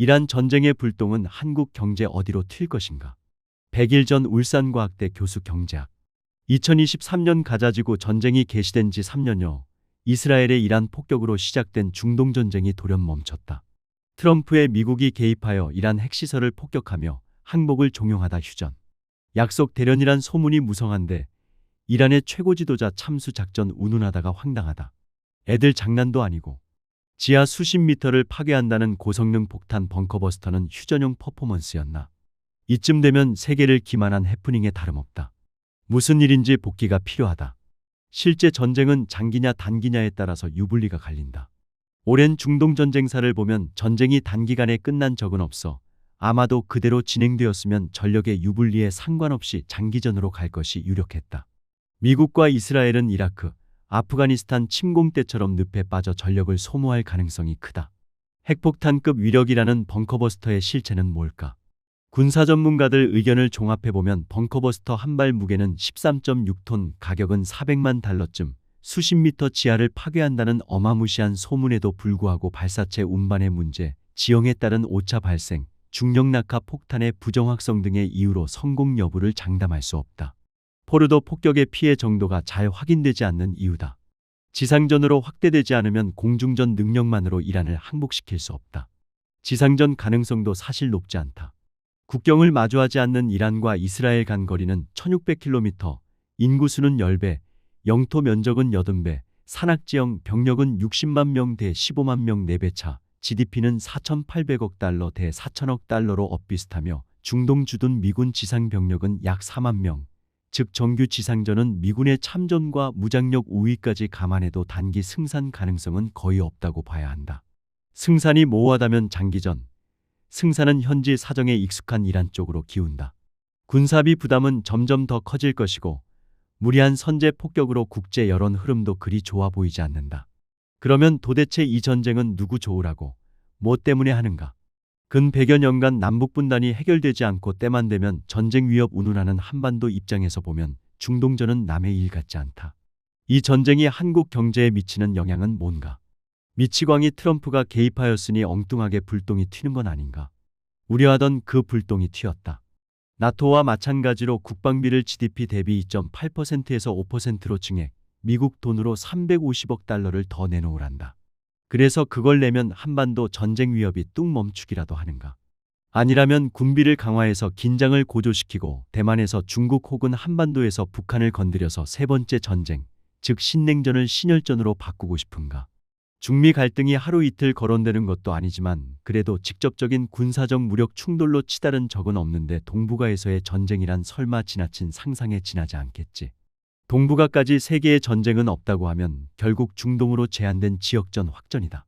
이란 전쟁의 불똥은 한국 경제 어디로 튈 것인가? 100일 전 울산과학대 교수 경제학. 2023년 가자지구 전쟁이 개시된 지 3년여, 이스라엘의 이란 폭격으로 시작된 중동전쟁이 돌연 멈췄다. 트럼프의 미국이 개입하여 이란 핵시설을 폭격하며 항복을 종용하다 휴전. 약속 대련이란 소문이 무성한데 이란의 최고 지도자 참수 작전 운운하다가 황당하다. 애들 장난도 아니고. 지하 수십 미터를 파괴한다는 고성능 폭탄 벙커버스터는 휴전용 퍼포먼스였나. 이쯤 되면 세계를 기만한 해프닝에 다름없다. 무슨 일인지 복귀가 필요하다. 실제 전쟁은 장기냐 단기냐에 따라서 유불리가 갈린다. 오랜 중동 전쟁사를 보면 전쟁이 단기간에 끝난 적은 없어. 아마도 그대로 진행되었으면 전력의 유불리에 상관없이 장기전으로 갈 것이 유력했다. 미국과 이스라엘은 이라크, 아프가니스탄 침공 때처럼 늪에 빠져 전력을 소모할 가능성이 크다. 핵폭탄급 위력이라는 벙커버스터의 실체는 뭘까? 군사 전문가들 의견을 종합해보면 벙커버스터 한 발 무게는 13.6톤, 가격은 400만 달러쯤, 수십 미터 지하를 파괴한다는 어마무시한 소문에도 불구하고 발사체 운반의 문제, 지형에 따른 오차 발생, 중력 낙하 폭탄의 부정확성 등의 이유로 성공 여부를 장담할 수 없다. 포르도 폭격의 피해 정도가 잘 확인되지 않는 이유다. 지상전으로 확대되지 않으면 공중전 능력만으로 이란을 항복시킬 수 없다. 지상전 가능성도 사실 높지 않다. 국경을 마주하지 않는 이란과 이스라엘 간 거리는 1600km, 인구수는 10배, 영토 면적은 80배, 산악지형 병력은 60만 명 대 15만 명 4배 차, GDP는 4,800억 달러 대 4천억 달러로 엇비슷하며 중동 주둔 미군 지상 병력은 약 4만 명, 즉 정규 지상전은 미군의 참전과 무장력 우위까지 감안해도 단기 승산 가능성은 거의 없다고 봐야 한다. 승산이 모호하다면 장기전, 승산은 현지 사정에 익숙한 이란 쪽으로 기운다. 군사비 부담은 점점 더 커질 것이고 무리한 선제 폭격으로 국제 여론 흐름도 그리 좋아 보이지 않는다. 그러면 도대체 이 전쟁은 누구 좋으라고, 뭐 때문에 하는가? 근 100여 년간 남북분단이 해결되지 않고 때만 되면 전쟁 위협 운운하는 한반도 입장에서 보면 중동전은 남의 일 같지 않다. 이 전쟁이 한국 경제에 미치는 영향은 뭔가? 미치광이 트럼프가 개입하였으니 엉뚱하게 불똥이 튀는 건 아닌가? 우려하던 그 불똥이 튀었다. 나토와 마찬가지로 국방비를 GDP 대비 2.8%에서 5%로 증액, 미국 돈으로 350억 달러를 더 내놓으란다. 그래서 그걸 내면 한반도 전쟁 위협이 뚝 멈추기라도 하는가? 아니라면 군비를 강화해서 긴장을 고조시키고 대만에서 중국 혹은 한반도에서 북한을 건드려서 세 번째 전쟁, 즉 신냉전을 신열전으로 바꾸고 싶은가? 중미 갈등이 하루 이틀 거론되는 것도 아니지만 그래도 직접적인 군사적 무력 충돌로 치달은 적은 없는데 동북아에서의 전쟁이란 설마 지나친 상상에 지나지 않겠지. 동북아까지 세계의 전쟁은 없다고 하면 결국 중동으로 제한된 지역전 확전이다.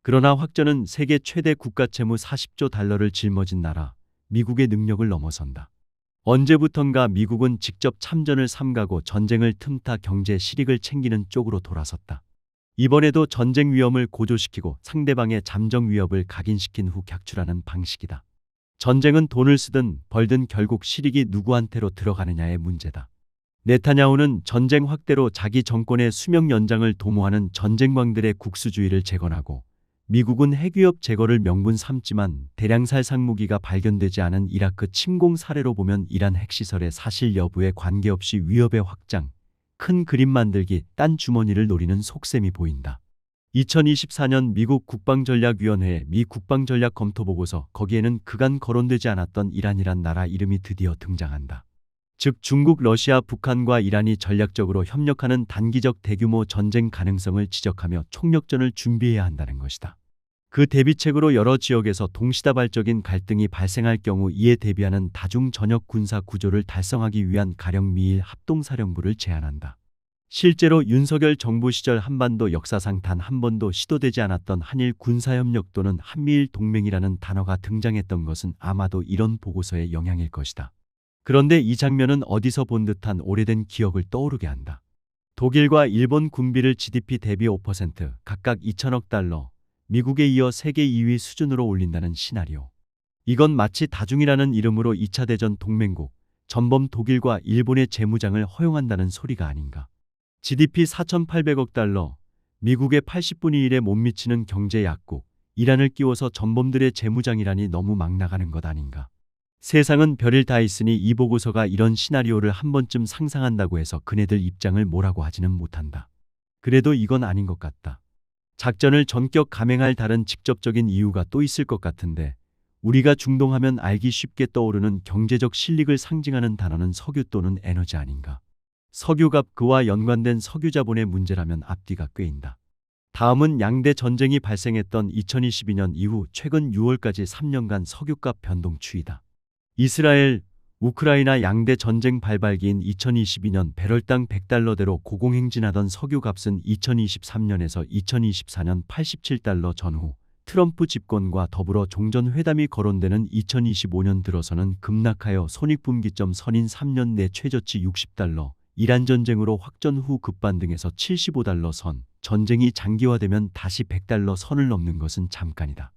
그러나 확전은 세계 최대 국가 채무 40조 달러를 짊어진 나라, 미국의 능력을 넘어선다. 언제부턴가 미국은 직접 참전을 삼가고 전쟁을 틈타 경제 실익을 챙기는 쪽으로 돌아섰다. 이번에도 전쟁 위험을 고조시키고 상대방의 잠정 위협을 각인시킨 후 격출하는 방식이다. 전쟁은 돈을 쓰든 벌든 결국 실익이 누구한테로 들어가느냐의 문제다. 네타냐후는 전쟁 확대로 자기 정권의 수명 연장을 도모하는 전쟁광들의 국수주의를 재건하고 미국은 핵위협 제거를 명분 삼지만 대량살 상무기가 발견되지 않은 이라크 침공 사례로 보면 이란 핵시설의 사실 여부에 관계없이 위협의 확장, 큰 그림 만들기, 딴 주머니를 노리는 속셈이 보인다. 2024년 미국 국방전략위원회 미 국방전략검토보고서 거기에는 그간 거론되지 않았던 이란이란 나라 이름이 드디어 등장한다. 즉 중국, 러시아, 북한과 이란이 전략적으로 협력하는 단기적 대규모 전쟁 가능성을 지적하며 총력전을 준비해야 한다는 것이다. 그 대비책으로 여러 지역에서 동시다발적인 갈등이 발생할 경우 이에 대비하는 다중 전역 군사 구조를 달성하기 위한 가령 미일 합동사령부를 제안한다. 실제로 윤석열 정부 시절 한반도 역사상 단 한 번도 시도되지 않았던 한일 군사협력 또는 한미일 동맹이라는 단어가 등장했던 것은 아마도 이런 보고서의 영향일 것이다. 그런데 이 장면은 어디서 본 듯한 오래된 기억을 떠오르게 한다. 독일과 일본 군비를 GDP 대비 5% 각각 2천억 달러, 미국에 이어 세계 2위 수준으로 올린다는 시나리오. 이건 마치 다중이라는 이름으로 2차 대전 동맹국, 전범 독일과 일본의 재무장을 허용한다는 소리가 아닌가. GDP 4,800억 달러, 미국의 80분의 1에 못 미치는 경제 약국, 이란을 끼워서 전범들의 재무장이라니 너무 막 나가는 것 아닌가. 세상은 별일 다 있으니 이 보고서가 이런 시나리오를 한 번쯤 상상한다고 해서 그네들 입장을 뭐라고 하지는 못한다. 그래도 이건 아닌 것 같다. 작전을 전격 감행할 다른 직접적인 이유가 또 있을 것 같은데 우리가 중동하면 알기 쉽게 떠오르는 경제적 실익을 상징하는 단어는 석유 또는 에너지 아닌가. 석유값 그와 연관된 석유 자본의 문제라면 앞뒤가 꿰인다. 다음은 양대 전쟁이 발생했던 2022년 이후 최근 6월까지 3년간 석유값 변동 추이다. 이스라엘, 우크라이나 양대 전쟁 발발기인 2022년 배럴당 100달러대로 고공행진하던 석유값은 2023년에서 2024년 87달러 전후 트럼프 집권과 더불어 종전회담이 거론되는 2025년 들어서는 급락하여 손익분기점 선인 3년 내 최저치 60달러, 이란 전쟁으로 확전 후 급반등해서 75달러 선, 전쟁이 장기화되면 다시 100달러 선을 넘는 것은 잠깐이다.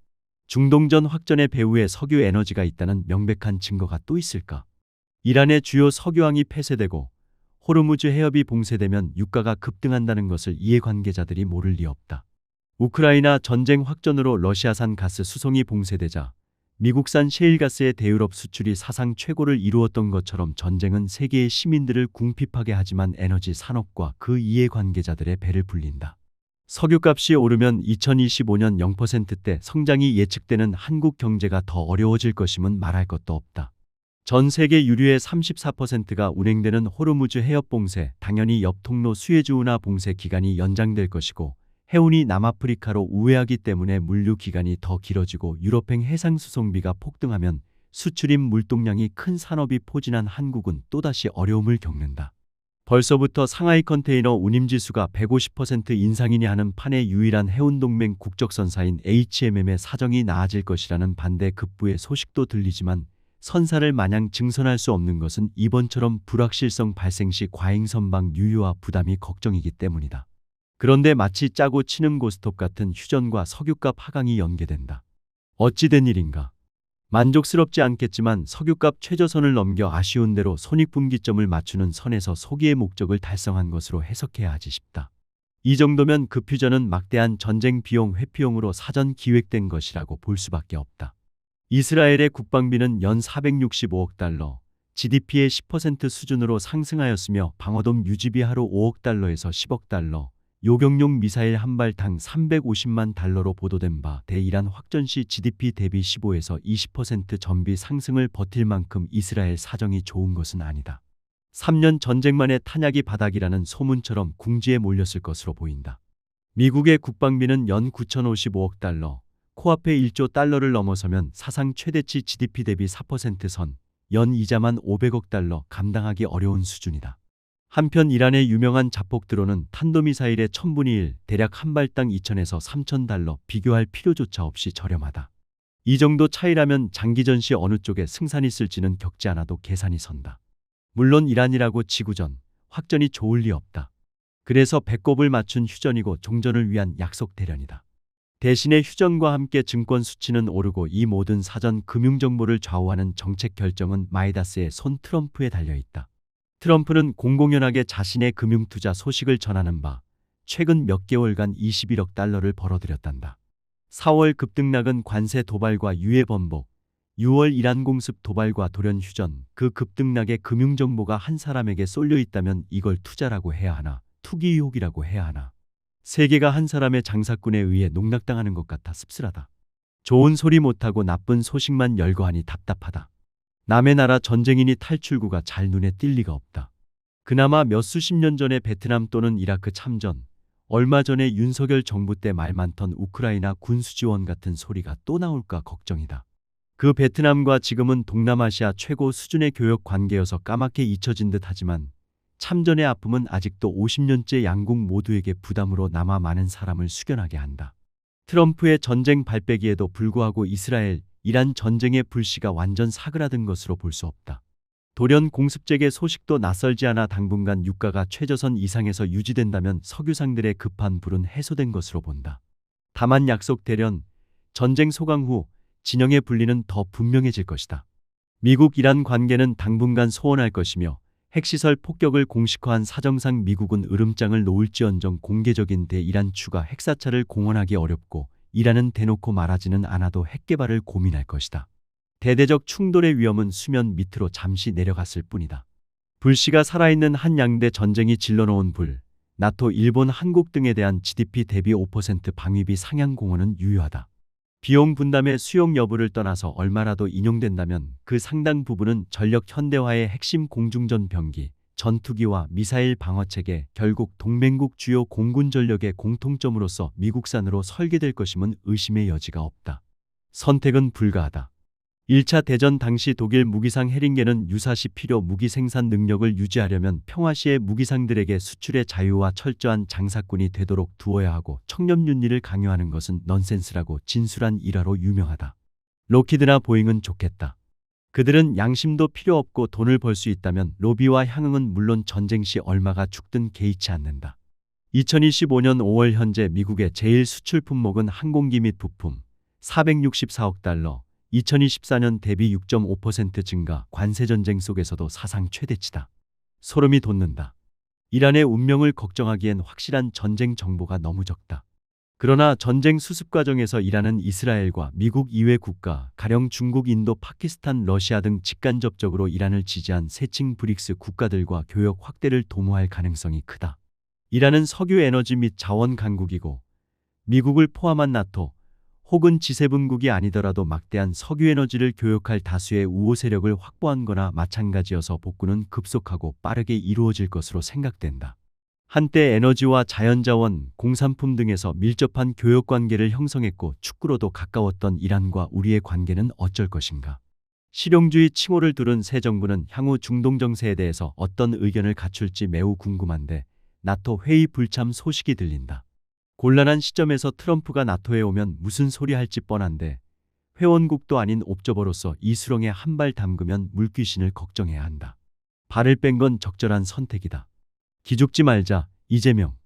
중동전 확전의 배후에 석유 에너지가 있다는 명백한 증거가 또 있을까? 이란의 주요 석유항이 폐쇄되고 호르무즈 해협이 봉쇄되면 유가가 급등한다는 것을 이해관계자들이 모를 리 없다. 우크라이나 전쟁 확전으로 러시아산 가스 수송이 봉쇄되자 미국산 셰일가스의 대유럽 수출이 사상 최고를 이루었던 것처럼 전쟁은 세계의 시민들을 궁핍하게 하지만 에너지 산업과 그 이해관계자들의 배를 불린다. 석유값이 오르면 2025년 0%대 성장이 예측되는 한국 경제가 더 어려워질 것임은 말할 것도 없다. 전 세계 유류의 34%가 운행되는 호르무즈 해협 봉쇄, 당연히 옆 통로 수에즈 운하 봉쇄 기간이 연장될 것이고 해운이 남아프리카로 우회하기 때문에 물류 기간이 더 길어지고 유럽행 해상 수송비가 폭등하면 수출입 물동량이 큰 산업이 포진한 한국은 또다시 어려움을 겪는다. 벌써부터 상하이 컨테이너 운임지수가 150% 인상이니 하는 판의 유일한 해운동맹 국적선사인 HMM의 사정이 나아질 것이라는 반대 급부의 소식도 들리지만 선사를 마냥 증선할 수 없는 것은 이번처럼 불확실성 발생 시 과잉선박 유효화 부담이 걱정이기 때문이다. 그런데 마치 짜고 치는 고스톱 같은 휴전과 석유값 하강이 연계된다. 어찌 된 일인가? 만족스럽지 않겠지만 석유값 최저선을 넘겨 아쉬운 대로 손익분기점을 맞추는 선에서 소기의 목적을 달성한 것으로 해석해야 하지 싶다. 이 정도면 그 휴전은 막대한 전쟁 비용 회피용으로 사전 기획된 것이라고 볼 수밖에 없다. 이스라엘의 국방비는 연 465억 달러, GDP의 10% 수준으로 상승하였으며 방어돔 유지비 하루 5억 달러에서 10억 달러, 요격용 미사일 한 발당 350만 달러로 보도된 바 대이란 확전 시 GDP 대비 15에서 20% 전비 상승을 버틸 만큼 이스라엘 사정이 좋은 것은 아니다. 3년 전쟁 만에 탄약이 바닥이라는 소문처럼 궁지에 몰렸을 것으로 보인다. 미국의 국방비는 연 9,055억 달러, 코앞에 1조 달러를 넘어서면 사상 최대치 GDP 대비 4% 선, 연 이자만 500억 달러 감당하기 어려운 수준이다. 한편 이란의 유명한 자폭 드론은 탄도미사일의 1000분의 1, 대략 한 발당 2,000에서 3,000달러, 비교할 필요조차 없이 저렴하다. 이 정도 차이라면 장기전 시 어느 쪽에 승산이 있을지는 겪지 않아도 계산이 선다. 물론 이란이라고 지구전, 확전이 좋을 리 없다. 그래서 배꼽을 맞춘 휴전이고 종전을 위한 약속 대련이다. 대신에 휴전과 함께 증권 수치는 오르고 이 모든 사전 금융정보를 좌우하는 정책 결정은 마이다스의 손 트럼프에 달려있다. 트럼프는 공공연하게 자신의 금융투자 소식을 전하는 바 최근 몇 개월간 21억 달러를 벌어들였단다. 4월 급등락은 관세 도발과 유예 번복, 6월 이란 공습 도발과 돌연 휴전, 그 급등락의 금융정보가 한 사람에게 쏠려 있다면 이걸 투자라고 해야 하나, 투기 유혹이라고 해야 하나. 세계가 한 사람의 장사꾼에 의해 농락당하는 것 같아 씁쓸하다. 좋은 소리 못하고 나쁜 소식만 열거하니 답답하다. 남의 나라 전쟁이니 탈출구가 잘 눈에 띌 리가 없다. 그나마 몇 수십 년 전의 베트남 또는 이라크 참전, 얼마 전에 윤석열 정부 때 말 많던 우크라이나 군수지원 같은 소리가 또 나올까 걱정이다. 그 베트남과 지금은 동남아시아 최고 수준의 교역 관계여서 까맣게 잊혀진 듯 하지만 참전의 아픔은 아직도 50년째 양국 모두에게 부담으로 남아 많은 사람을 숙연하게 한다. 트럼프의 전쟁 발빼기에도 불구하고 이스라엘, 이란 전쟁의 불씨가 완전 사그라든 것으로 볼 수 없다. 돌연 공습제계 소식도 낯설지 않아 당분간 유가가 최저선 이상에서 유지된다면 석유상들의 급한 불은 해소된 것으로 본다. 다만 약속 대련, 전쟁 소강 후 진영의 분리는 더 분명해질 것이다. 미국-이란 관계는 당분간 소원할 것이며 핵시설 폭격을 공식화한 사정상 미국은 으름장을 놓을지언정 공개적인 대이란 추가 핵사찰을 공언하기 어렵고 이란은 대놓고 말하지는 않아도 핵 개발을 고민할 것이다. 대대적 충돌의 위험은 수면 밑으로 잠시 내려갔을 뿐이다. 불씨가 살아있는 한 양대 전쟁이 질러놓은 불, 나토, 일본, 한국 등에 대한 GDP 대비 5% 방위비 상향 공언은 유효하다. 비용 분담의 수용 여부를 떠나서 얼마라도 인용된다면 그 상당 부분은 전력 현대화의 핵심 공중전 병기, 전투기와 미사일 방어체계, 결국 동맹국 주요 공군 전력의 공통점으로서 미국산으로 설계될 것임은 의심의 여지가 없다. 선택은 불가하다. 1차 대전 당시 독일 무기상 헤링게는 유사시 필요 무기 생산 능력을 유지하려면 평화시의 무기상들에게 수출의 자유와 철저한 장사꾼이 되도록 두어야 하고 청렴윤리를 강요하는 것은 넌센스라고 진술한 일화로 유명하다. 록히드나 보잉은 좋겠다. 그들은 양심도 필요 없고 돈을 벌 수 있다면 로비와 향응은 물론 전쟁 시 얼마가 죽든 개의치 않는다. 2025년 5월 현재 미국의 제일 수출 품목은 항공기 및 부품 464억 달러, 2024년 대비 6.5% 증가, 관세 전쟁 속에서도 사상 최대치다. 소름이 돋는다. 이란의 운명을 걱정하기엔 확실한 전쟁 정보가 너무 적다. 그러나 전쟁 수습 과정에서 이란은 이스라엘과 미국 이외 국가, 가령 중국, 인도, 파키스탄, 러시아 등 직간접적으로 이란을 지지한 세칭 브릭스 국가들과 교역 확대를 도모할 가능성이 크다. 이란은 석유 에너지 및 자원 강국이고 미국을 포함한 나토 혹은 G7국이 아니더라도 막대한 석유 에너지를 교역할 다수의 우호 세력을 확보한 거나 마찬가지여서 복구는 급속하고 빠르게 이루어질 것으로 생각된다. 한때 에너지와 자연자원, 공산품 등에서 밀접한 교역 관계를 형성했고 축구로도 가까웠던 이란과 우리의 관계는 어쩔 것인가. 실용주의 칭호를 두른 새 정부는 향후 중동 정세에 대해서 어떤 의견을 갖출지 매우 궁금한데 나토 회의 불참 소식이 들린다. 곤란한 시점에서 트럼프가 나토에 오면 무슨 소리 할지 뻔한데 회원국도 아닌 옵저버로서 이 수렁에 한 발 담그면 물귀신을 걱정해야 한다. 발을 뺀 건 적절한 선택이다. 기죽지 말자, 이재명.